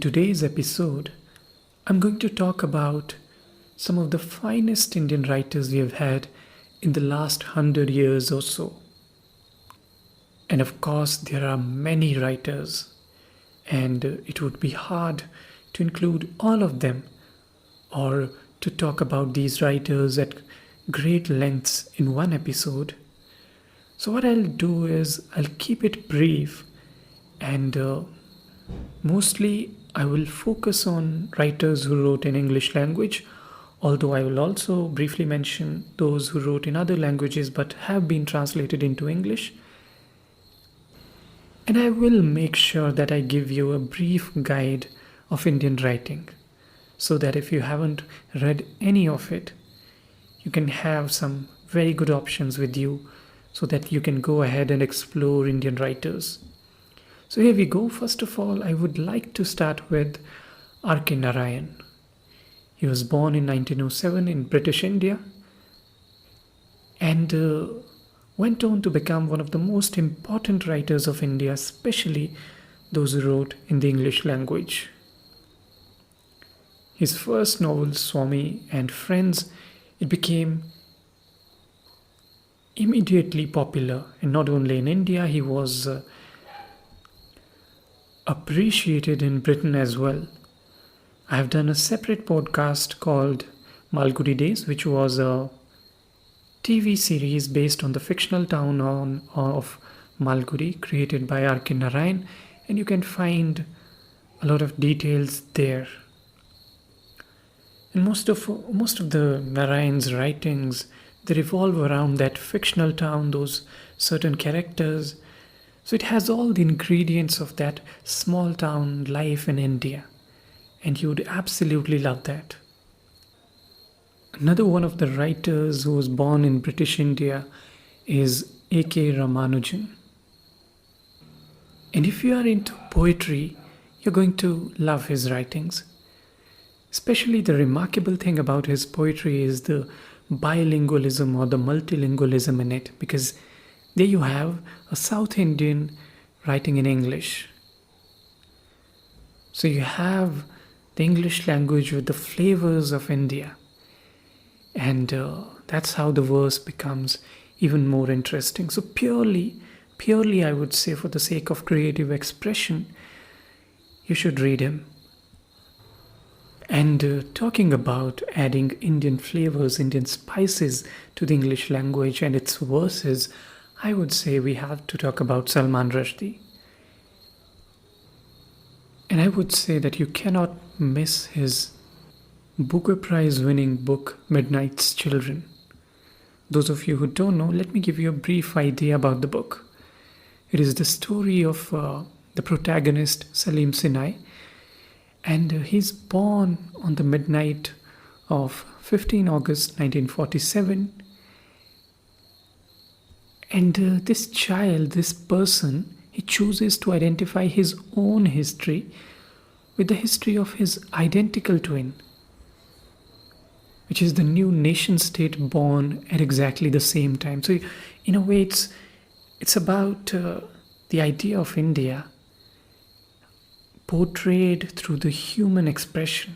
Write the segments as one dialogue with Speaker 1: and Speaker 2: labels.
Speaker 1: today's episode, I'm going to talk about some of the finest Indian writers we have had in the last 100 years or so. And of course, there are many writers, and it would be hard to include all of them or to talk about these writers at great lengths in one episode. So, what I'll do is I'll keep it brief and mostly I will focus on writers who wrote in English language, although I will also briefly mention those who wrote in other languages but have been translated into English. And I will make sure that I give you a brief guide of Indian writing so that if you haven't read any of it, you can have some very good options with you so that you can go ahead and explore Indian writers. So here we go. First of all, I would like to start with R.K. Narayan. He was born in 1907 in British India and went on to become one of the most important writers of India, especially those who wrote in the English language. His first novel, Swami and Friends, it became immediately popular, and not only in India, he was appreciated in Britain as well. I have done a separate podcast called Malgudi Days, which was a TV series based on the fictional town of Malgudi, created by R.K. Narayan, and you can find a lot of details there. And most of the Narayan's writings, they revolve around that fictional town, those certain characters. So it has all the ingredients of that small town life in India, and you would absolutely love that. Another one of the writers who was born in British India is A.K. Ramanujan. And if you are into poetry, you're going to love his writings. Especially the remarkable thing about his poetry is the bilingualism or the multilingualism in it, because there you have a South Indian writing in English. So you have the English language with the flavors of India. And that's how the verse becomes even more interesting. So purely, I would say, for the sake of creative expression, you should read him. And talking about adding Indian flavors, Indian spices to the English language and its verses, I would say we have to talk about Salman Rushdie. And I would say that you cannot miss his Booker Prize winning book, Midnight's Children. Those of you who don't know, let me give you a brief idea about the book. It is the story of the protagonist, Salim Sinai, and he's born on the midnight of 15 August 1947. And this child, this person, he chooses to identify his own history with the history of his identical twin, which is the new nation state born at exactly the same time. So in a way, it's about the idea of India portrayed through the human expression.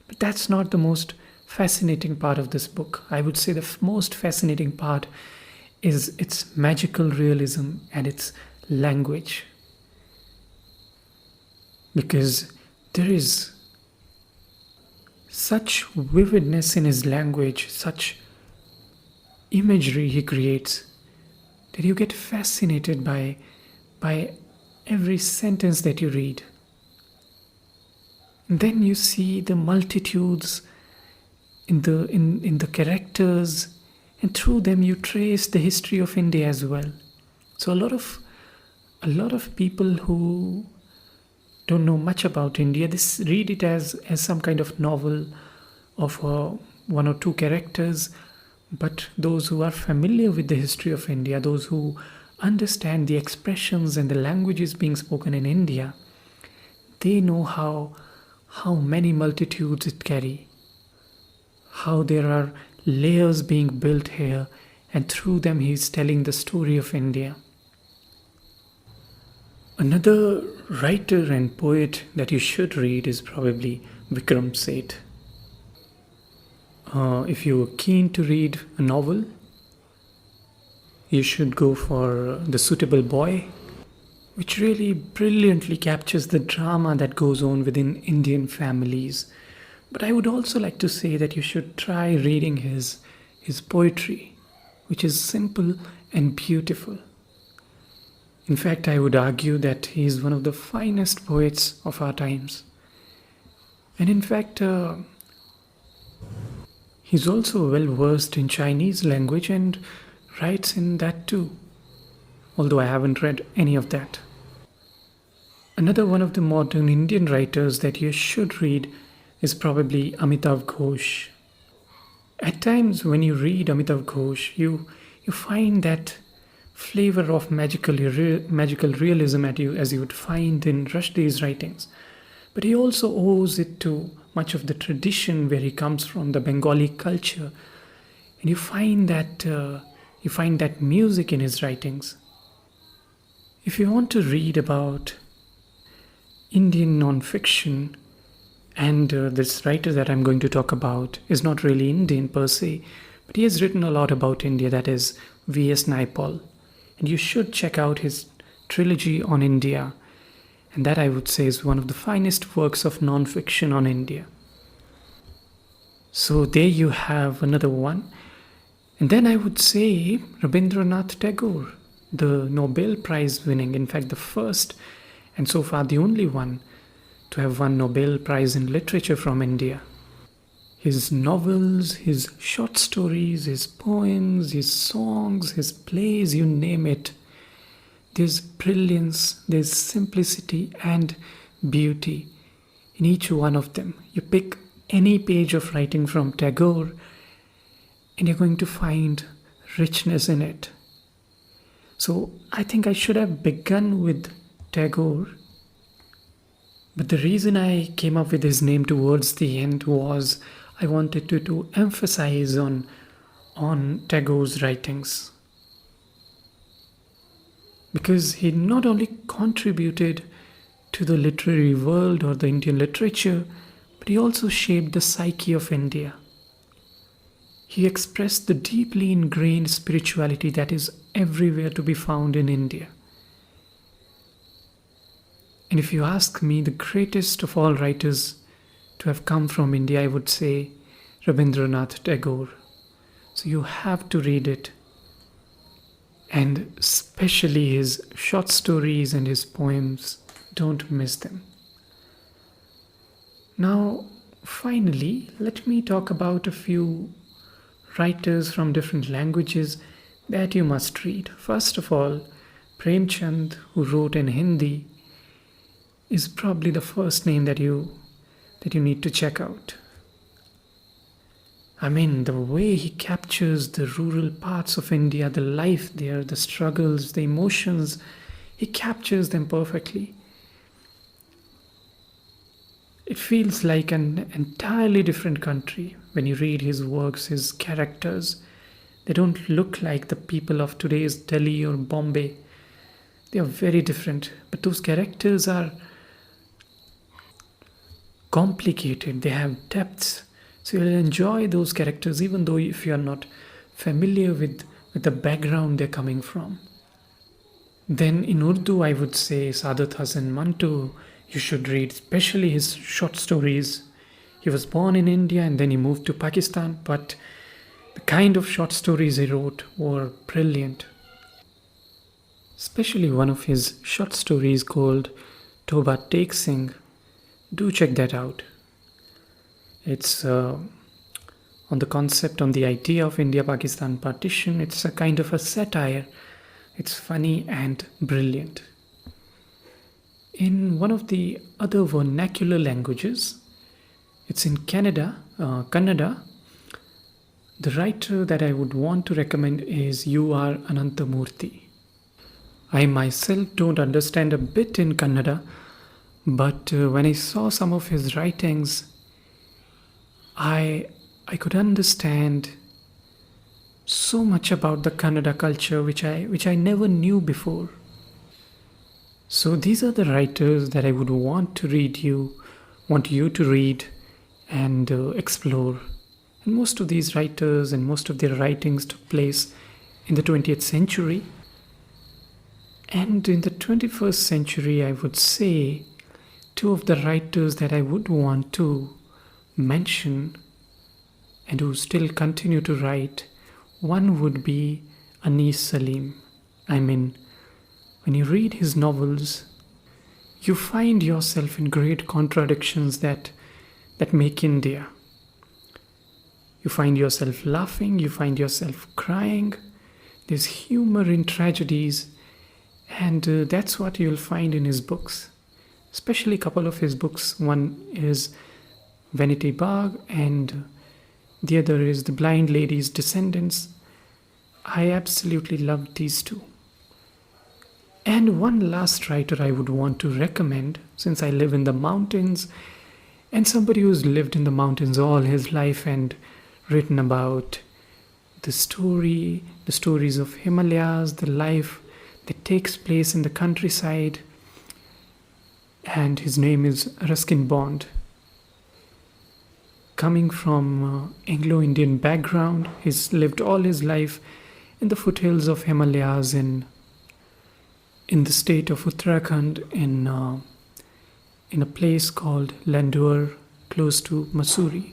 Speaker 1: But that's not the most fascinating part of this book. I would say the most fascinating part is its magical realism and its language. Because there is such vividness in his language, such imagery he creates, that you get fascinated by every sentence that you read. And then you see the multitudes in the characters, and through them you trace the history of India as well. So a lot of people who don't know much about India, they read it as some kind of novel of one or two characters. But those who are familiar with the history of India, those who understand the expressions and the languages being spoken in India, they know how many multitudes it carry, how there are layers being built here, and through them he is telling the story of India. Another writer and poet that you should read is probably Vikram Seth. If you're keen to read a novel, you should go for The Suitable Boy, which really brilliantly captures the drama that goes on within Indian families. But I would also like to say that you should try reading his poetry, which is simple and beautiful. In fact, I would argue that he is one of the finest poets of our times. And in fact, he's also well versed in Chinese language and writes in that too, although I haven't read any of that. Another one of the modern Indian writers that you should read is probably Amitav Ghosh. At times, when you read Amitav Ghosh, you find that flavor of magical realism as you would find in Rushdie's writings. But he also owes it to much of the tradition where he comes from, the Bengali culture, and you find that music in his writings. If you want to read about Indian non-fiction, and this writer that I'm going to talk about is not really Indian per se, but he has written a lot about India, that is V.S. Naipaul. And you should check out his trilogy on India, and that I would say is one of the finest works of non-fiction on India. So there you have another one. And then I would say Rabindranath Tagore, the Nobel Prize winning, in fact the first and so far the only one to have won Nobel Prize in Literature from India. His novels, his short stories, his poems, his songs, his plays, you name it. There's brilliance, there's simplicity and beauty in each one of them. You pick any page of writing from Tagore and you're going to find richness in it. So I think I should have begun with Tagore, but the reason I came up with his name towards the end was I wanted to emphasize on Tagore's writings, because he not only contributed to the literary world or the Indian literature, but he also shaped the psyche of India. He expressed the deeply ingrained spirituality that is everywhere to be found in India. And if you ask me, the greatest of all writers to have come from India, I would say Rabindranath Tagore. So you have to read it. And especially his short stories and his poems, don't miss them. Now, finally, let me talk about a few writers from different languages that you must read. First of all, Premchand, who wrote in Hindi, is probably the first name that you need to check out. I mean, the way he captures the rural parts of India, the life there, the struggles, the emotions, he captures them perfectly. It feels like an entirely different country when you read his works, his characters. They don't look like the people of today's Delhi or Bombay. They are very different, but those characters are complicated, they have depths. So you'll enjoy those characters even though if you are not familiar with the background they're coming from. Then in Urdu, I would say Saadat Hasan Manto, you should read, especially his short stories. He was born in India and then he moved to Pakistan, but the kind of short stories he wrote were brilliant. Especially one of his short stories called Toba Tek Singh. Do check that out. It's on the concept, on the idea of India-Pakistan partition. It's a kind of a satire. It's funny and brilliant. In one of the other vernacular languages, it's in Kannada. The writer that I would want to recommend is U.R. Anantamurthy. I myself don't understand a bit in Kannada, but when I saw some of his writings, I could understand so much about the Kannada culture which I never knew before. So these are the writers that I would want you to read and explore. And most of these writers and most of their writings took place in the 20th century. And in the 21st century, I would say two of the writers that I would want to mention and who still continue to write. One would be Anis Salim. I mean, when you read his novels, you find yourself in great contradictions that make India. You find yourself laughing, you find yourself crying. There's humor in tragedies, and that's what you'll find in his books. Especially a couple of his books. One is Vanity Bagh, and the other is The Blind Lady's Descendants. I absolutely loved these two. And one last writer I would want to recommend, since I live in the mountains, and somebody who's lived in the mountains all his life and written about the stories of Himalayas, the life that takes place in the countryside. And his name is Ruskin Bond. Coming from Anglo-Indian background, he's lived all his life in the foothills of Himalayas in the state of Uttarakhand, in a place called Landur, close to Mussoorie.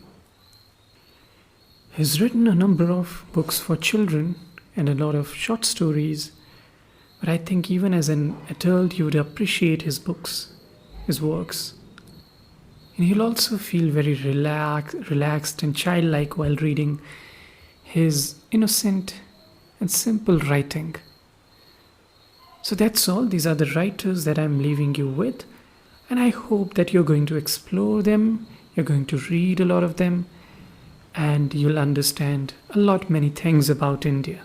Speaker 1: He's written a number of books for children and a lot of short stories, but I think even as an adult you would appreciate his books, his works. And you'll also feel very relaxed and childlike while reading his innocent and simple writing. So that's all. These are the writers that I'm leaving you with, and I hope that you're going to explore them, you're going to read a lot of them, and you'll understand many things about India.